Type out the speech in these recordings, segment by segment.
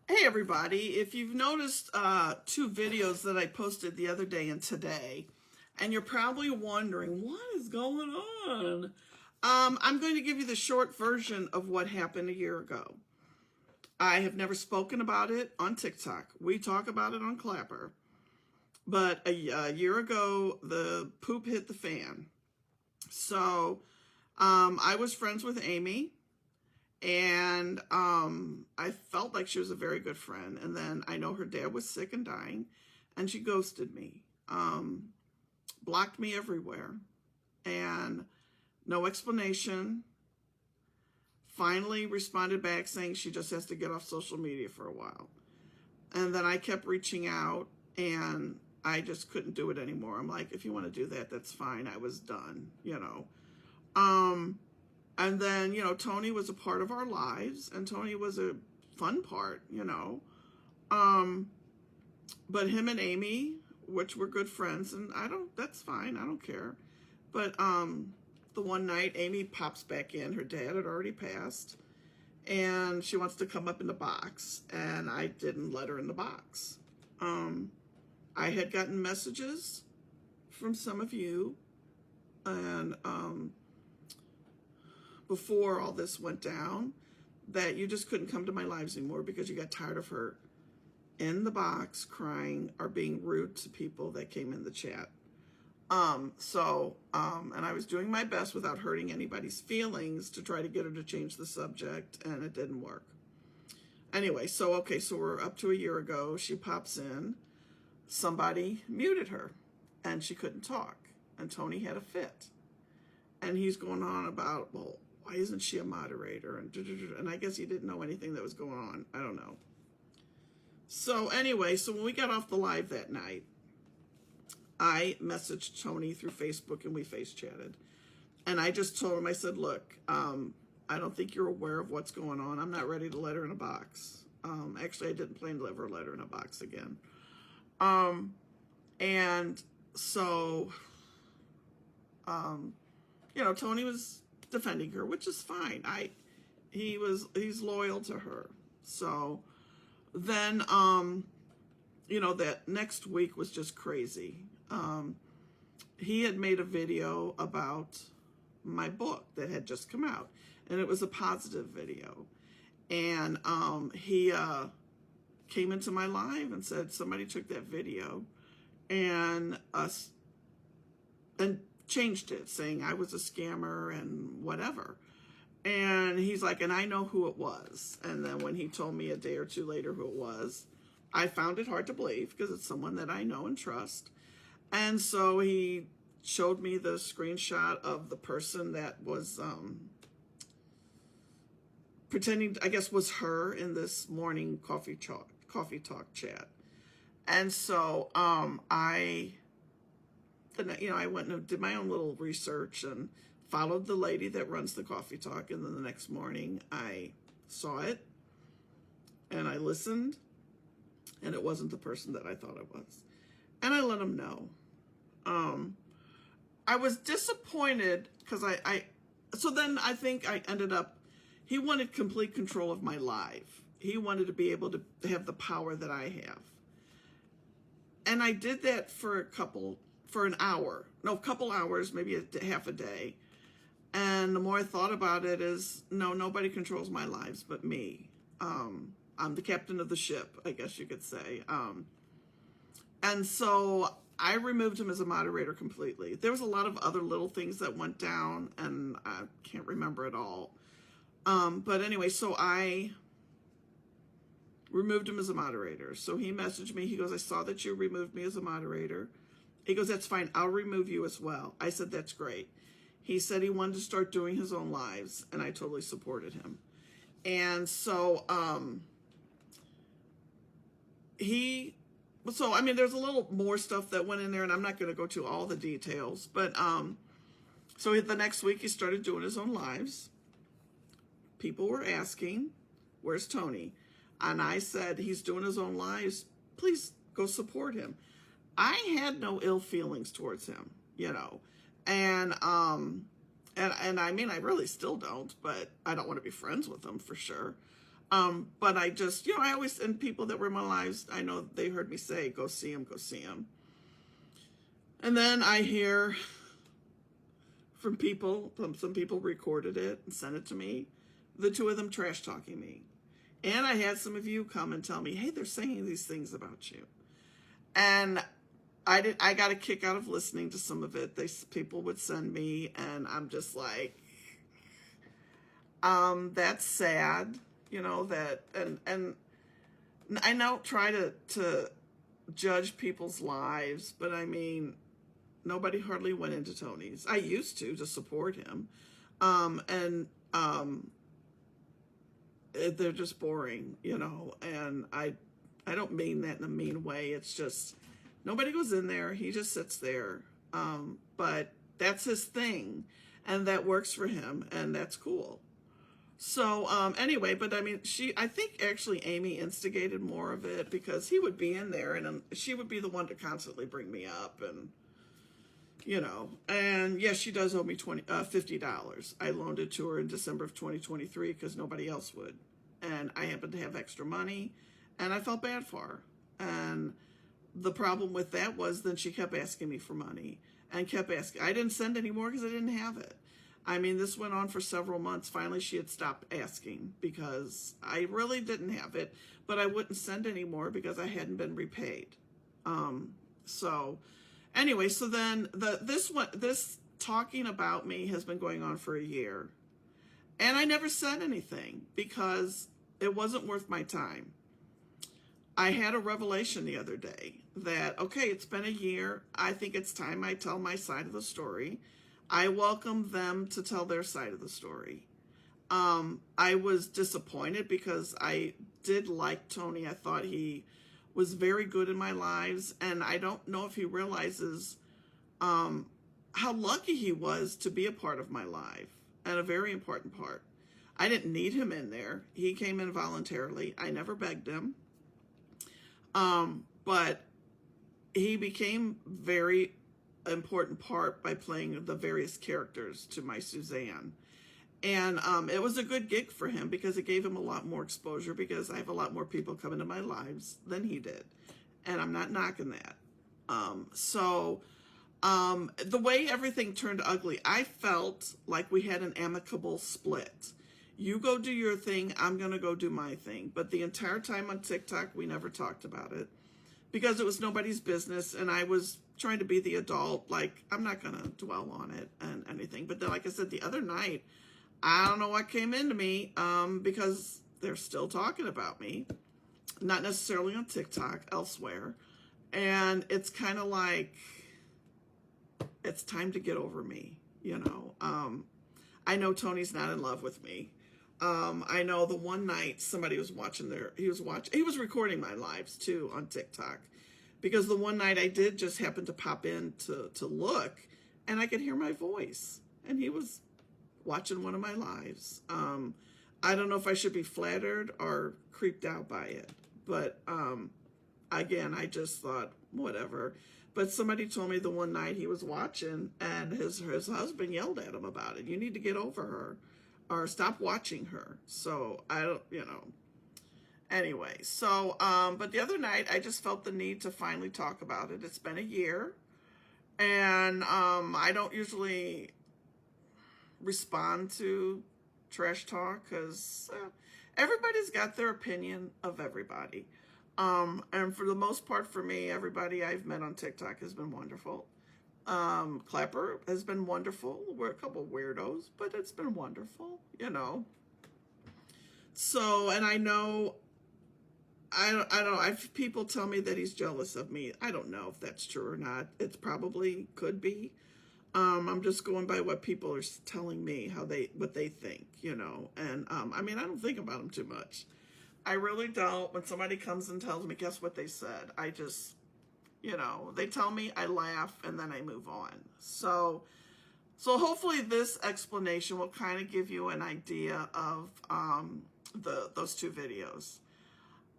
Hey everybody, if you've noticed two videos that I posted the other day and today, and you're probably wondering what is going on, I'm going to give you the short version of what happened a year ago. I have never spoken about it on TikTok. We talk about it on Clapper. But a year ago, the poop hit the fan. So I was friends with Amie, and I felt like she was a very good friend. And then I know her dad was sick and dying, and she ghosted me, blocked me everywhere, and no explanation. Finally responded back saying she just has to get off social media for a while. And then I kept reaching out, and I just couldn't do it anymore. I'm like, if you want to do that, that's fine. I was done. And then, Tony was a part of our lives, and Tony was a fun part. But him and Amie, which were good friends, and that's fine. I don't care. But the one night, Amie pops back in. Her dad had already passed, and she wants to come up in the box, and I didn't let her in the box. I had gotten messages from some of you, and before all this went down, that you just couldn't come to my lives anymore because you got tired of her in the box crying or being rude to people that came in the chat. And I was doing my best without hurting anybody's feelings to try to get her to change the subject, and it didn't work. Anyway, so we're up to a year ago. She pops in. Somebody muted her, and she couldn't talk. And Tony had a fit. And he's going on about, well, why isn't she a moderator? And I guess he didn't know anything that was going on. I don't know. So anyway, so when we got off the live that night, I messaged Tony through Facebook, and we face chatted. And I just told him, I said, look, I don't think you're aware of what's going on. I'm not ready to let her in a box. Actually, I didn't plan to ever let her in a box again. And so, Tony was defending her, which is fine. He's loyal to her. So then, that next week was just crazy. He had made a video about my book that had just come out, and it was a positive video. And he came into my live and said somebody took that video and changed it, saying I was a scammer and whatever. And he's like, and I know who it was. And then when he told me a day or two later who it was, I found it hard to believe because it's someone that I know and trust. And so he showed me the screenshot of the person that was pretending, I guess, was her in this morning coffee talk chat. And so I went and did my own little research and followed the lady that runs the coffee talk. And then the next morning I saw it and I listened, and it wasn't the person that I thought it was. And I let him know. I was disappointed because so then I think I ended up, he wanted complete control of my life. He wanted to be able to have the power that I have. And I did that for a couple hours, maybe half a day. And the more I thought about it is, no, nobody controls my lives but me. I'm the captain of the ship, I guess you could say. And so I removed him as a moderator completely. There was a lot of other little things that went down, and I can't remember it all. But anyway, so I removed him as a moderator. So he messaged me. He goes, I saw that you removed me as a moderator. He goes, that's fine. I'll remove you as well. I said, that's great. He said he wanted to start doing his own lives, and I totally supported him. And so there's a little more stuff that went in there, and I'm not going to go to all the details. But so the next week he started doing his own lives. People were asking, where's Tony? And I said, he's doing his own lives. Please go support him. I had no ill feelings towards him, and I mean, I really still don't, but I don't want to be friends with him for sure. But I just, I always, and people that were in my lives, I know they heard me say, go see him, go see him. And then I hear from people, some people recorded it and sent it to me, the two of them trash talking me. And I had some of you come and tell me, hey, they're saying these things about you. And I got a kick out of listening to some of it. People would send me, and I'm just like, that's sad, that, and I don't try to judge people's lives, but I mean, nobody hardly went into Tony's. I used to support him. They're just boring, and I don't mean that in a mean way. It's just, nobody goes in there. He just sits there. But that's his thing, and that works for him, and that's cool. So, anyway, but I mean, I think actually Amie instigated more of it, because he would be in there, and she would be the one to constantly bring me up, and, and yes, she does owe me $50. I loaned it to her in December of 2023 because nobody else would. And I happened to have extra money, and I felt bad for her. And the problem with that was then she kept asking me for money and kept asking. I didn't send any more because I didn't have it. I mean, this went on for several months. Finally, she had stopped asking because I really didn't have it, but I wouldn't send any more because I hadn't been repaid. So anyway, so then this talking about me has been going on for a year, and I never said anything because it wasn't worth my time. I had a revelation the other day that, okay, it's been a year. I think it's time I tell my side of the story. I welcome them to tell their side of the story. I was disappointed because I did like Tony. I thought he was very good in my lives, and I don't know if he realizes how lucky he was to be a part of my life, and a very important part. I didn't need him in there. He came in voluntarily. I never begged him. But he became very important part by playing the various characters to my Suzanne. And it was a good gig for him because it gave him a lot more exposure, because I have a lot more people come into my lives than he did. And I'm not knocking that. The way everything turned ugly, I felt like we had an amicable split. You go do your thing, I'm going to go do my thing. But the entire time on TikTok, we never talked about it because it was nobody's business, and I was trying to be the adult. Like, I'm not going to dwell on it and anything. But then, like I said, the other night, I don't know what came into me, because they're still talking about me. Not necessarily on TikTok, elsewhere. And it's kind of like, it's time to get over me, I know Tony's not in love with me. I know the one night somebody was he was recording my lives too on TikTok, because the one night I did just happen to pop in to look, and I could hear my voice, and he was watching one of my lives. I don't know if I should be flattered or creeped out by it, but again, I just thought, whatever. But somebody told me the one night he was watching, and his husband yelled at him about it. You need to get over her, or stop watching her. So I don't, Anyway, so, but the other night I just felt the need to finally talk about it. It's been a year, and I don't usually respond to trash talk because everybody's got their opinion of everybody. And for the most part, for me, everybody I've met on TikTok has been wonderful. Clapper has been wonderful. We're a couple weirdos, but it's been wonderful, So, and I know, I don't know, people tell me that he's jealous of me. I don't know if that's true or not. It probably could be. I'm just going by what people are telling me, what they think, and, I mean, I don't think about them too much. I really don't. When somebody comes and tells me, guess what they said? I just, they tell me, I laugh, and then I move on. So hopefully this explanation will kind of give you an idea of those two videos.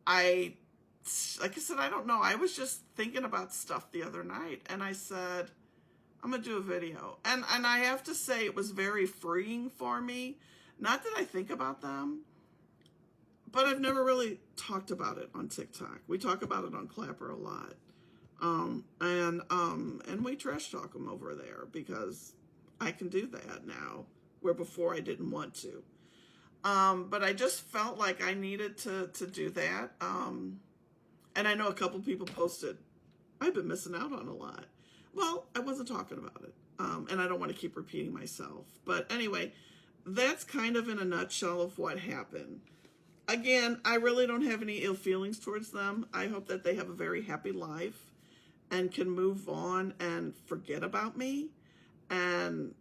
Like I said, I don't know. I was just thinking about stuff the other night, and I said, I'm going to do a video. And I have to say, it was very freeing for me. Not that I think about them, But I've never really talked about it on TikTok. We talk about it on Clapper a lot. And we trash talk them over there because I can do that now, where before I didn't want to. But I just felt like I needed to do that. And I know a couple people posted, I've been missing out on a lot. Well, I wasn't talking about it. And I don't want to keep repeating myself. But anyway, that's kind of in a nutshell of what happened. Again, I really don't have any ill feelings towards them. I hope that they have a very happy life and can move on and forget about me. And,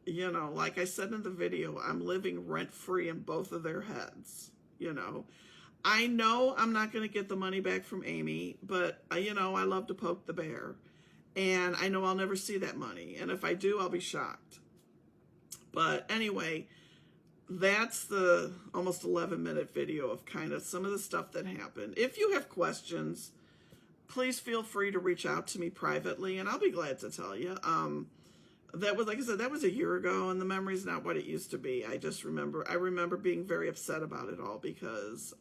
you know, like I said in the video, I'm living rent-free in both of their heads, you know. I know I'm not going to get the money back from Amie, but, you know, I love to poke the bear. And I know I'll never see that money. And if I do, I'll be shocked. But anyway, that's the almost 11-minute video of kind of some of the stuff that happened. If you have questions, please feel free to reach out to me privately, and I'll be glad to tell you. That was, like I said, that was a year ago, and the memory's not what it used to be. I remember being very upset about it all because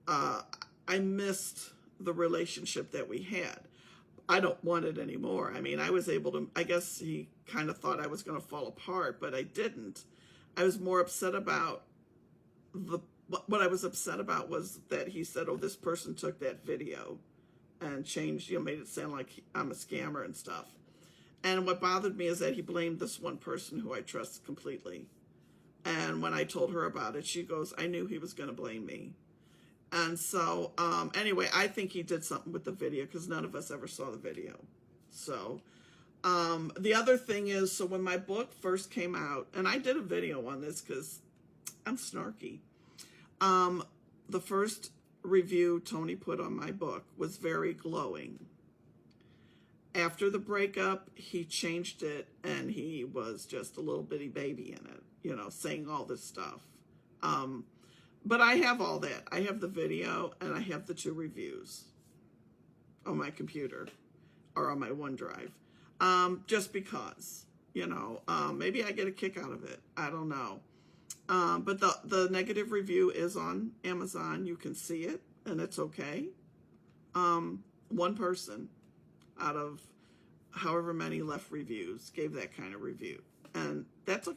I missed the relationship that we had. I don't want it anymore. I mean, I was able to, I guess he kind of thought I was going to fall apart, but I didn't. I was more upset about what I was upset about was that he said, oh, this person took that video and changed, you know, made it sound like I'm a scammer and stuff. And what bothered me is that he blamed this one person who I trust completely. And when I told her about it, she goes, I knew he was going to blame me. And so, anyway, I think he did something with the video because none of us ever saw the video. So, the other thing is, so when my book first came out, and I did a video on this because I'm snarky. The first review Tony put on my book was very glowing. After the breakup, he changed it, and he was just a little bitty baby in it, you know, saying all this stuff. But I have all that. I have the video, and I have the 2 reviews on my computer or on my OneDrive. Just because, you know, maybe I get a kick out of it. I don't know. But the negative review is on Amazon. You can see it, and it's okay. One person out of however many left reviews gave that kind of review. And that's,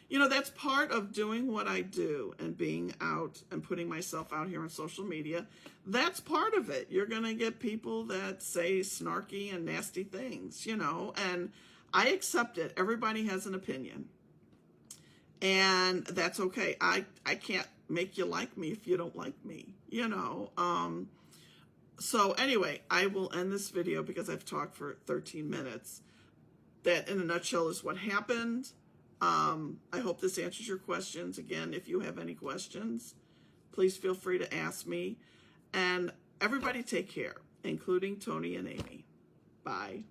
that's part of doing what I do and being out and putting myself out here on social media. That's part of it. You're going to get people that say snarky and nasty things, you know, and I accept it. Everybody has an opinion. And that's okay. I can't make you like me if you don't like me, you know. So anyway, I will end this video because I've talked for 13 minutes. That in a nutshell is what happened. I hope this answers your questions. Again, if you have any questions, please feel free to ask me. And everybody take care, including Tony and Amie. Bye.